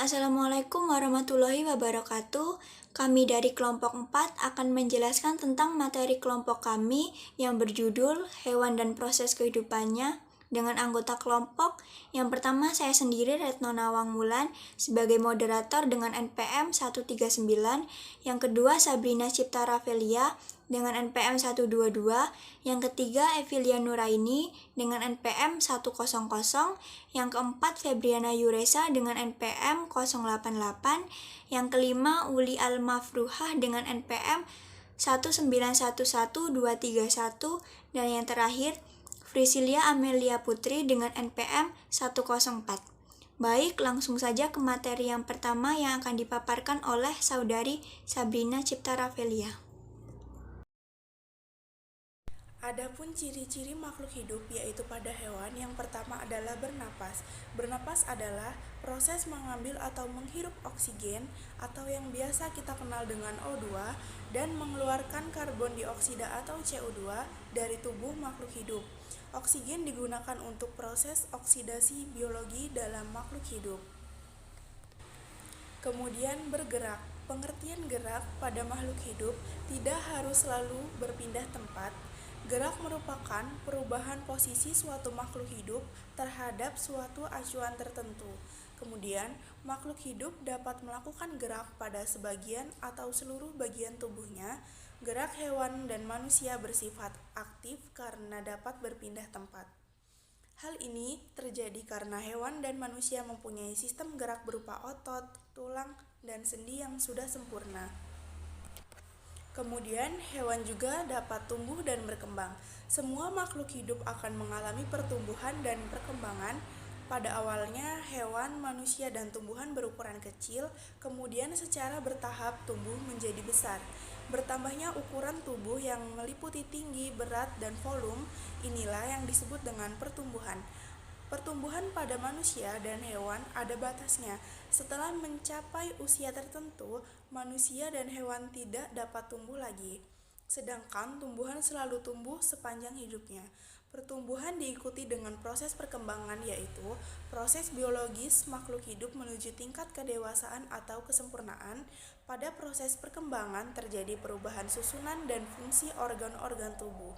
Assalamualaikum warahmatullahi wabarakatuh. Kami dari kelompok 4 akan menjelaskan tentang materi kelompok kami yang berjudul Hewan dan Proses Kehidupannya dengan anggota kelompok. Yang pertama saya sendiri Retno Nawang Wulan sebagai moderator dengan NPM 139, yang kedua Sabrina Cipta Rafelia dengan NPM 122, yang ketiga Evilia Nuraini dengan NPM 100, yang keempat Febriana Yuresa dengan NPM 088, yang kelima Uli Almafruhah dengan NPM 1911231, dan yang terakhir Frisilia Amelia Putri dengan NPM 104. Baik, langsung saja ke materi yang pertama yang akan dipaparkan oleh Saudari Sabrina Cipta Rafelia. Adapun ciri-ciri makhluk hidup yaitu pada hewan, yang pertama adalah bernapas. Bernapas adalah proses mengambil atau menghirup oksigen atau yang biasa kita kenal dengan O2 dan mengeluarkan karbon dioksida atau CO2 dari tubuh makhluk hidup. Oksigen digunakan untuk proses oksidasi biologi dalam makhluk hidup. Kemudian bergerak. Pengertian gerak pada makhluk hidup tidak harus selalu berpindah tempat. Gerak merupakan perubahan posisi suatu makhluk hidup terhadap suatu acuan tertentu. Kemudian, makhluk hidup dapat melakukan gerak pada sebagian atau seluruh bagian tubuhnya. Gerak hewan dan manusia bersifat aktif karena dapat berpindah tempat. Hal ini terjadi karena hewan dan manusia mempunyai sistem gerak berupa otot, tulang, dan sendi yang sudah sempurna. Kemudian, hewan juga dapat tumbuh dan berkembang. Semua makhluk hidup akan mengalami pertumbuhan dan perkembangan. Pada awalnya, hewan, manusia, dan tumbuhan berukuran kecil, kemudian secara bertahap tumbuh menjadi besar. Bertambahnya ukuran tubuh yang meliputi tinggi, berat, dan volume, inilah yang disebut dengan pertumbuhan. Pertumbuhan pada manusia dan hewan ada batasnya. Setelah mencapai usia tertentu, manusia dan hewan tidak dapat tumbuh lagi. Sedangkan tumbuhan selalu tumbuh sepanjang hidupnya. Pertumbuhan diikuti dengan proses perkembangan, yaitu proses biologis makhluk hidup menuju tingkat kedewasaan atau kesempurnaan. Pada proses perkembangan terjadi perubahan susunan dan fungsi organ-organ tubuh.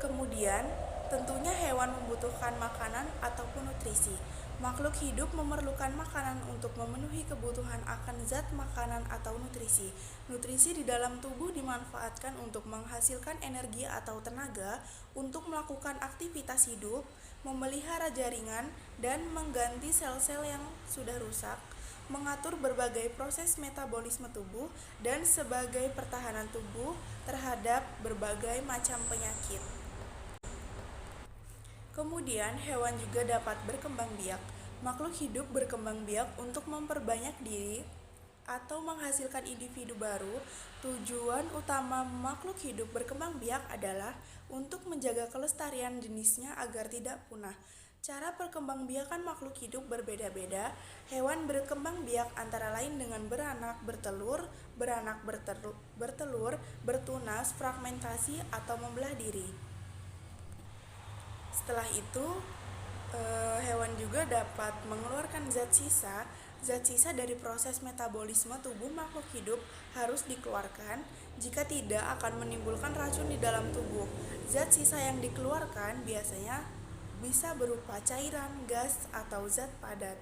Kemudian, tentunya hewan membutuhkan makanan ataupun nutrisi. Makhluk hidup memerlukan makanan untuk memenuhi kebutuhan akan zat makanan atau nutrisi. Nutrisi di dalam tubuh dimanfaatkan untuk menghasilkan energi atau tenaga untuk melakukan aktivitas hidup, memelihara jaringan, dan mengganti sel-sel yang sudah rusak, mengatur berbagai proses metabolisme tubuh, dan sebagai pertahanan tubuh terhadap berbagai macam penyakit. Kemudian, hewan juga dapat berkembang biak. Makhluk hidup berkembang biak untuk memperbanyak diri atau menghasilkan individu baru. Tujuan utama makhluk hidup berkembang biak adalah untuk menjaga kelestarian jenisnya agar tidak punah. Cara perkembangbiakan makhluk hidup berbeda-beda. Hewan berkembang biak antara lain dengan beranak, bertelur, bertunas, fragmentasi, atau membelah diri. Setelah itu, hewan juga dapat mengeluarkan zat sisa. Zat sisa dari proses metabolisme tubuh makhluk hidup harus dikeluarkan. Jika tidak, akan menimbulkan racun di dalam tubuh. Zat sisa yang dikeluarkan biasanya bisa berupa cairan, gas, atau zat padat.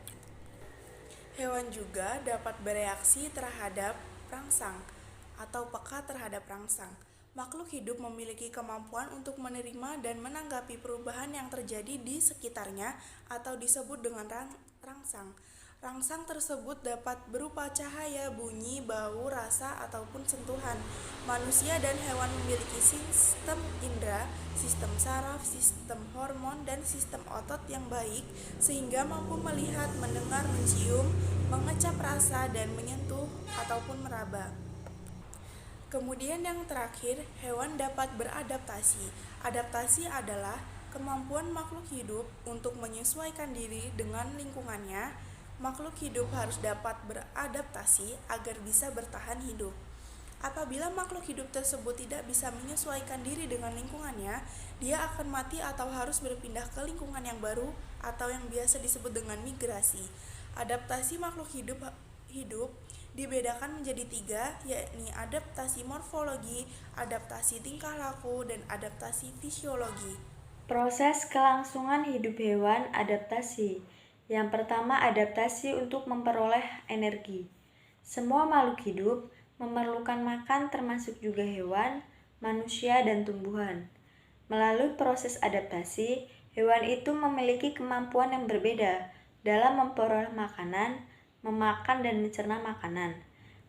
Hewan juga dapat bereaksi terhadap rangsang atau peka terhadap rangsang. Makhluk hidup memiliki kemampuan untuk menerima dan menanggapi perubahan yang terjadi di sekitarnya atau disebut dengan rangsang. Rangsang tersebut dapat berupa cahaya, bunyi, bau, rasa, ataupun sentuhan. Manusia dan hewan memiliki sistem indera, sistem saraf, sistem hormon, dan sistem otot yang baik sehingga mampu melihat, mendengar, mencium, mengecap rasa, dan menyentuh ataupun meraba. Kemudian yang terakhir, hewan dapat beradaptasi. Adaptasi adalah kemampuan makhluk hidup untuk menyesuaikan diri dengan lingkungannya. Makhluk hidup harus dapat beradaptasi agar bisa bertahan hidup. Apabila makhluk hidup tersebut tidak bisa menyesuaikan diri dengan lingkungannya, dia akan mati atau harus berpindah ke lingkungan yang baru atau yang biasa disebut dengan migrasi. Adaptasi makhluk hidup dibedakan menjadi 3, yakni adaptasi morfologi, adaptasi tingkah laku, dan adaptasi fisiologi. Proses kelangsungan hidup hewan adaptasi. Yang pertama, adaptasi untuk memperoleh energi. Semua makhluk hidup memerlukan makan, termasuk juga hewan, manusia, dan tumbuhan. Melalui proses adaptasi, hewan itu memiliki kemampuan yang berbeda dalam memperoleh makanan, memakan, dan mencerna makanan.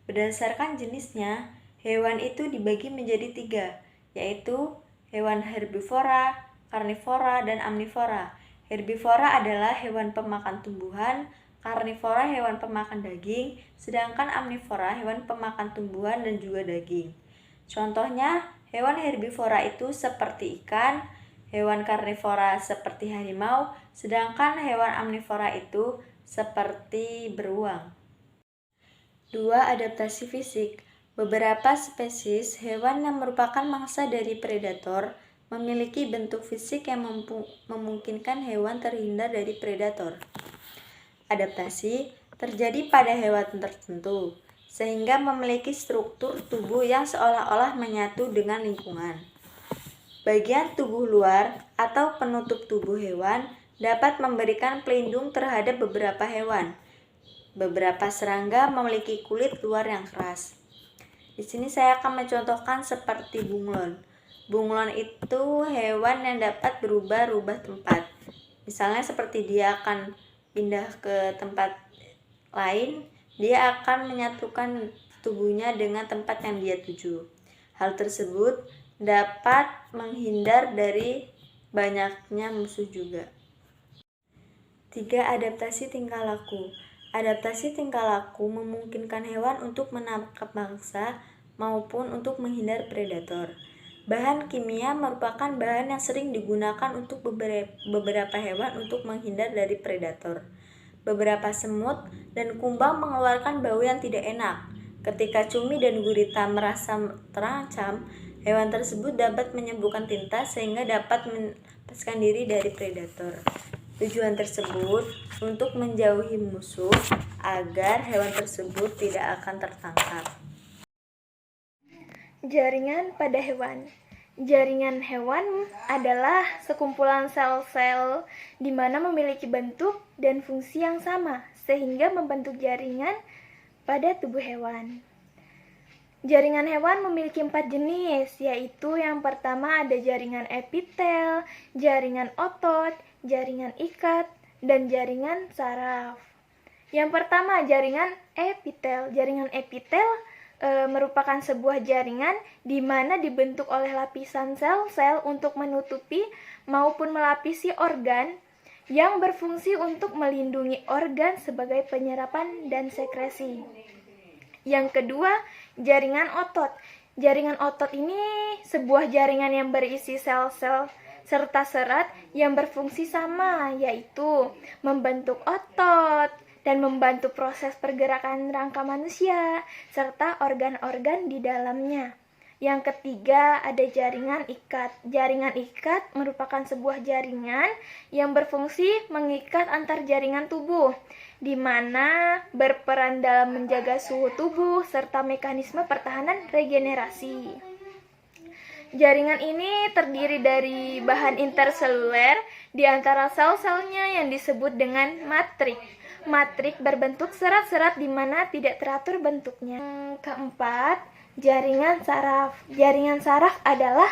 Berdasarkan jenisnya, hewan itu dibagi menjadi 3, yaitu hewan herbivora, karnivora, dan omnivora. Herbivora adalah hewan pemakan tumbuhan, karnivora hewan pemakan daging, sedangkan omnivora hewan pemakan tumbuhan dan juga daging. Contohnya, hewan herbivora itu seperti ikan, hewan karnivora seperti harimau, sedangkan hewan omnivora itu seperti beruang. 2. Adaptasi fisik. Beberapa spesies hewan yang merupakan mangsa dari predator memiliki bentuk fisik yang memungkinkan hewan terhindar dari predator. Adaptasi terjadi pada hewan tertentu, sehingga memiliki struktur tubuh yang seolah-olah menyatu dengan lingkungan. Bagian tubuh luar atau penutup tubuh hewan dapat memberikan pelindung terhadap beberapa hewan. Beberapa serangga memiliki kulit luar yang keras. Di sini saya akan mencontohkan seperti bunglon. Bunglon itu hewan yang dapat berubah-ubah tempat. Misalnya seperti dia akan pindah ke tempat lain, dia akan menyatukan tubuhnya dengan tempat yang dia tuju. Hal tersebut dapat menghindar dari banyaknya musuh juga. 3. Adaptasi tingkah laku. Adaptasi tingkah laku memungkinkan hewan untuk menangkap mangsa maupun untuk menghindar predator. Bahan kimia merupakan bahan yang sering digunakan untuk beberapa hewan untuk menghindar dari predator. Beberapa semut dan kumbang mengeluarkan bau yang tidak enak. Ketika cumi dan gurita merasa terancam, hewan tersebut dapat menyembuhkan tinta sehingga dapat melepaskan diri dari predator. Tujuan tersebut untuk menjauhi musuh agar hewan tersebut tidak akan tertangkap. Jaringan pada hewan. Jaringan hewan adalah sekumpulan sel-sel di mana memiliki bentuk dan fungsi yang sama sehingga membentuk jaringan pada tubuh hewan. Jaringan hewan memiliki 4 jenis, yaitu yang pertama ada jaringan epitel, jaringan otot, jaringan ikat, dan jaringan saraf. Yang pertama, jaringan epitel. Jaringan epitel merupakan sebuah jaringan di mana dibentuk oleh lapisan sel-sel untuk menutupi maupun melapisi organ yang berfungsi untuk melindungi organ sebagai penyerapan dan sekresi. Yang kedua, jaringan otot. Jaringan otot ini sebuah jaringan yang berisi sel-sel serta serat yang berfungsi sama, yaitu membentuk otot dan membantu proses pergerakan rangka manusia, serta organ-organ di dalamnya. Yang ketiga, ada jaringan ikat. Jaringan ikat merupakan sebuah jaringan yang berfungsi mengikat antar jaringan tubuh, di mana berperan dalam menjaga suhu tubuh serta mekanisme pertahanan regenerasi. Jaringan ini terdiri dari bahan interseluler di antara sel-selnya yang disebut dengan matrik. Matrik berbentuk serat-serat di mana tidak teratur bentuknya. Keempat, jaringan saraf. Jaringan saraf adalah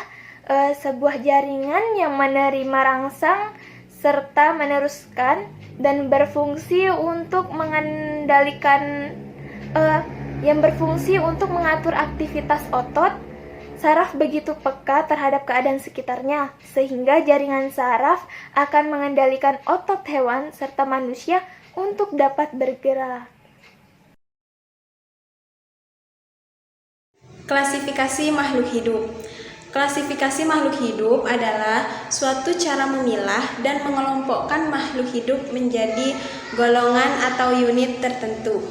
sebuah jaringan yang menerima rangsang serta meneruskan dan berfungsi untuk mengatur aktivitas otot. Saraf begitu peka terhadap keadaan sekitarnya, sehingga jaringan saraf akan mengendalikan otot hewan serta manusia untuk dapat bergerak. Klasifikasi makhluk hidup. Klasifikasi makhluk hidup adalah suatu cara memilah dan mengelompokkan makhluk hidup menjadi golongan atau unit tertentu.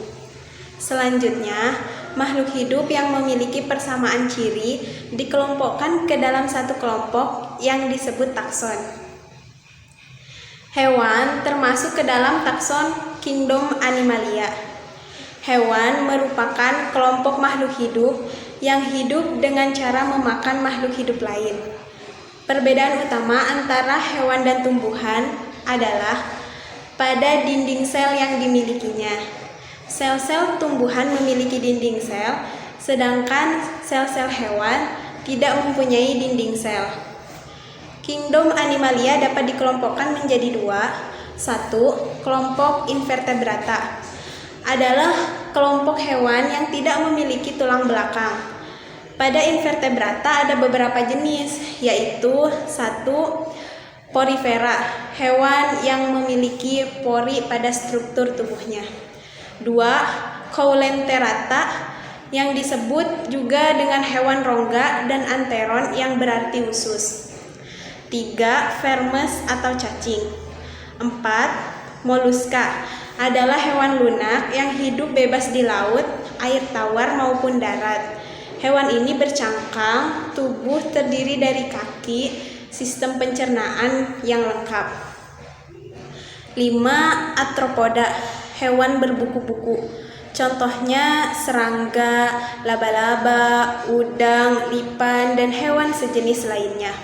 Selanjutnya, makhluk hidup yang memiliki persamaan ciri dikelompokkan ke dalam satu kelompok yang disebut takson. Hewan termasuk ke dalam takson kingdom Animalia. Hewan merupakan kelompok makhluk hidup yang hidup dengan cara memakan makhluk hidup lain. Perbedaan utama antara hewan dan tumbuhan adalah pada dinding sel yang dimilikinya. Sel-sel tumbuhan memiliki dinding sel, sedangkan sel-sel hewan tidak mempunyai dinding sel. Kingdom Animalia dapat dikelompokkan menjadi dua. Satu, kelompok invertebrata adalah kelompok hewan yang tidak memiliki tulang belakang. Pada invertebrata ada beberapa jenis, yaitu satu, porifera, hewan yang memiliki pori pada struktur tubuhnya. Dua, Coelenterata, yang disebut juga dengan hewan rongga dan anteron yang berarti usus. 3. Vermes atau cacing. 4. Moluska adalah hewan lunak yang hidup bebas di laut, air tawar maupun darat. Hewan ini bercangkang, tubuh terdiri dari kaki, sistem pencernaan yang lengkap. 5. Arthropoda, hewan berbuku-buku. Contohnya serangga, laba-laba, udang, lipan, dan hewan sejenis lainnya.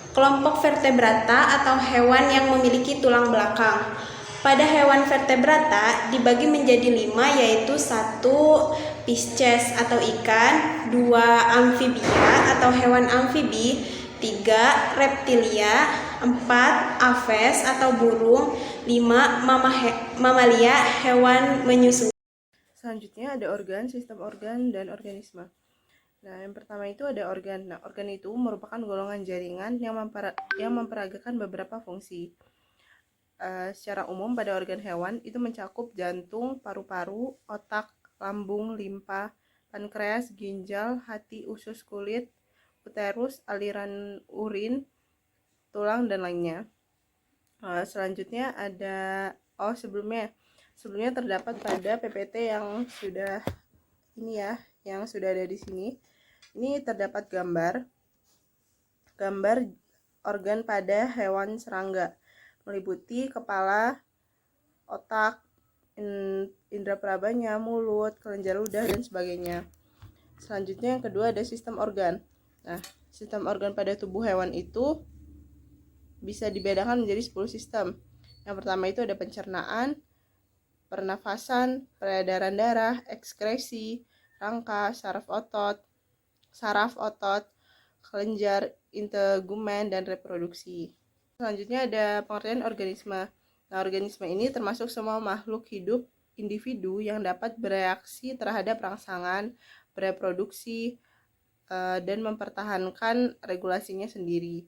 Kelompok vertebrata atau hewan yang memiliki tulang belakang. Pada hewan vertebrata dibagi menjadi 5, yaitu 1. Pisces atau ikan, 2. Amfibia atau hewan amfibi, 3. Reptilia, 4. Aves atau burung, 5. Mamalia, hewan menyusui. Selanjutnya ada organ, sistem organ, dan organisme. Nah, yang pertama itu ada organ. Nah, organ itu merupakan golongan jaringan yang memperagakan beberapa fungsi. Secara umum pada organ hewan itu mencakup jantung, paru-paru, otak, lambung, limpa, pankreas, ginjal, hati, usus, kulit, uterus, aliran urin, tulang, dan lainnya. Selanjutnya ada sebelumnya terdapat pada PPT yang sudah ada di sini. Ini terdapat gambar organ pada hewan serangga, meliputi kepala, otak, indera perabanya, mulut, kelenjar ludah, dan sebagainya. Selanjutnya yang kedua ada sistem organ. Nah, sistem organ pada tubuh hewan itu bisa dibedakan menjadi 10 sistem. Yang pertama itu ada pencernaan, pernafasan, peredaran darah, ekskresi, rangka, saraf otot, kelenjar, integumen, dan reproduksi. Selanjutnya ada pengertian organisme. Nah, organisme ini termasuk semua makhluk hidup individu yang dapat bereaksi terhadap rangsangan, bereproduksi, dan mempertahankan regulasinya sendiri.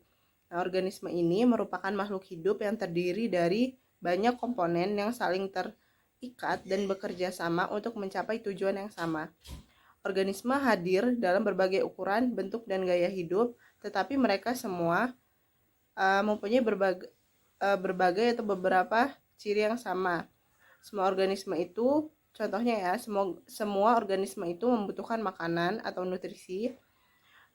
Nah, organisme ini merupakan makhluk hidup yang terdiri dari banyak komponen yang saling terikat dan bekerja sama untuk mencapai tujuan yang sama. Organisme hadir dalam berbagai ukuran, bentuk, dan gaya hidup, tetapi mereka semua mempunyai berbagai atau beberapa ciri yang sama. Semua organisme itu, contohnya ya, semua organisme itu membutuhkan makanan atau nutrisi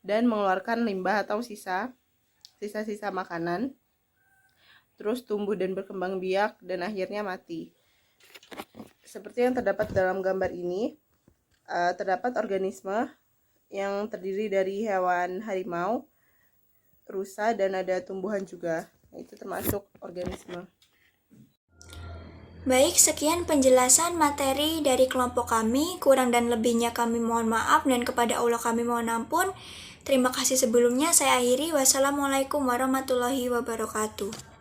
dan mengeluarkan limbah atau sisa-sisa makanan, terus tumbuh dan berkembang biak, dan akhirnya mati. Seperti yang terdapat dalam gambar ini, terdapat organisme yang terdiri dari hewan harimau, rusa, dan ada tumbuhan juga. Itu termasuk organisme. Baik, sekian penjelasan materi dari kelompok kami. Kurang dan lebihnya kami mohon maaf, dan kepada Allah kami mohon ampun. Terima kasih sebelumnya. Saya akhiri. Wassalamualaikum warahmatullahi wabarakatuh.